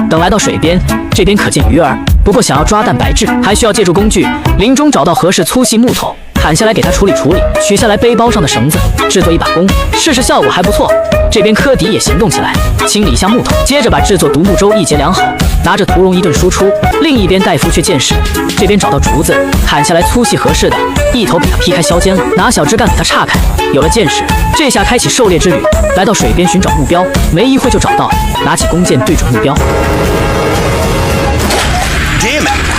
等来到水边，这边可见鱼儿，不过想要抓蛋白质，还需要借助工具，林中找到合适粗细木头，砍下来给它处理处理，取下来背包上的绳子，制作一把弓，试试效果还不错。这边科迪也行动起来，清理一下木头，接着把制作独木舟一结良好，拿着屠龙一顿输出。另一边戴夫却见识，这边找到竹子，砍下来粗细合适的，一头给它劈开削尖了，拿小枝干给它岔开。有了见识，这下开启狩猎之旅，来到水边寻找目标，没一会就找到，拿起弓箭对准目标。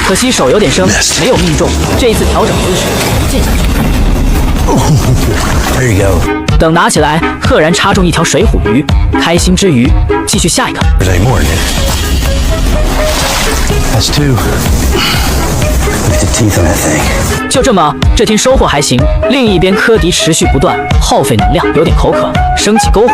可惜手有点生，没有命中。这一次调整姿势，一箭下去。等拿起来，赫然插中一条水虎鱼，开心之余，继续下一个。就这么，这天收获还行。另一边，科迪持续不断，耗费能量，有点口渴，升起篝火，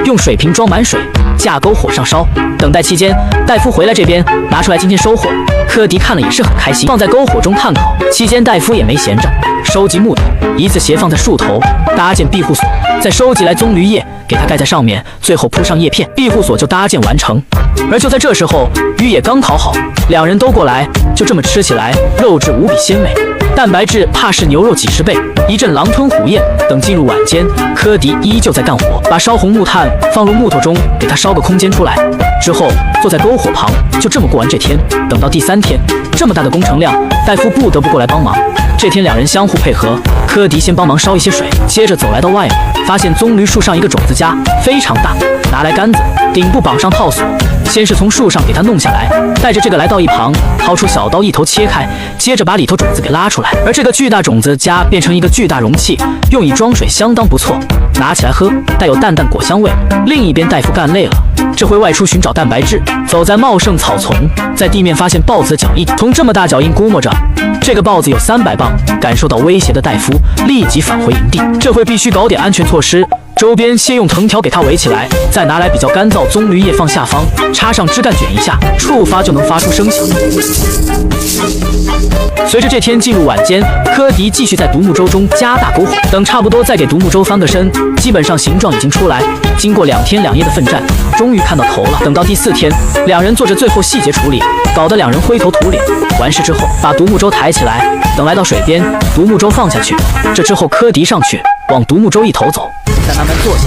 用水瓶装满水，架篝火上烧。等待期间，戴夫回来这边拿出来今天收获，科迪看了也是很开心，放在篝火中炭烤。期间戴夫也没闲着，收集木头，一字斜放在树头，搭建庇护所，再收集来棕榈叶，给它盖在上面，最后铺上叶片，庇护所就搭建完成。而就在这时候，鱼也刚烤好，两人都过来，就这么吃起来，肉质无比鲜美，蛋白质怕是牛肉几十倍，一阵狼吞虎咽。等进入晚间，科迪依旧在干活，把烧红木炭放入木头中，给它烧个空间出来。之后坐在篝火旁，就这么过完这天。等到第3天，这么大的工程量，戴夫不得不过来帮忙。这天两人相互配合，科迪先帮忙烧一些水，接着走来到外面，发现棕榈树上一个种子夹非常大，拿来杆子，顶部绑上套索，先是从树上给它弄下来，带着这个来到一旁，掏出小刀一头切开，接着把里头种子给拉出来。而这个巨大种子夹变成一个巨大容器，用以装水相当不错，拿起来喝，带有淡淡果香味。另一边戴夫干累了，这回外出寻找蛋白质，走在茂盛草丛，在地面发现豹子的脚印，从这么大脚印估摸着，这个豹子有300磅。感受到威胁的戴夫立即返回营地，这回必须搞点安全措施，周边先用藤条给它围起来，再拿来比较干燥棕榈叶放下方，插上枝干卷一下，触发就能发出声响。随着这天进入晚间，科迪继续在独木舟中加大篝火，等差不多再给独木舟翻个身，基本上形状已经出来。经过2天2夜的奋战，终于看到头了。等到第4天，两人做着最后细节处理，搞得两人灰头土脸。完事之后，把独木舟抬起来，等来到水边，独木舟放下去。这之后，科迪上去往独木舟一头走，再慢慢坐下。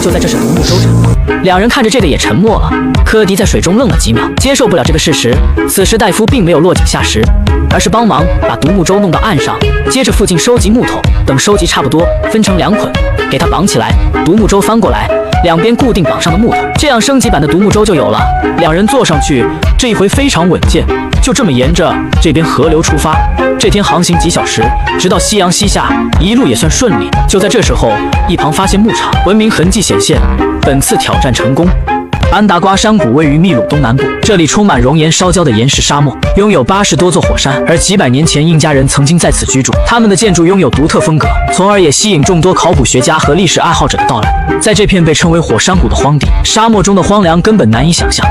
就在这时，独木舟沉没，两人看着这个也沉没了。科迪在水中愣了几秒，接受不了这个事实。此时戴夫并没有落井下石，而是帮忙把独木舟弄到岸上，接着附近收集木头，等收集差不多，分成2捆，给它绑起来。独木舟翻过来，两边固定绑上的木头，这样升级版的独木舟就有了。两人坐上去，这一回非常稳健，就这么沿着这边河流出发。这天航行几小时，直到夕阳西下，一路也算顺利。就在这时候，一旁发现牧场，文明痕迹显现，本次挑战成功。安达瓜山谷位于秘鲁东南部，这里充满熔岩烧焦的岩石沙漠，拥有80多座火山，而几百年前印加人曾经在此居住，他们的建筑拥有独特风格，从而也吸引众多考古学家和历史爱好者的到来。在这片被称为火山谷的荒地，沙漠中的荒凉根本难以想象。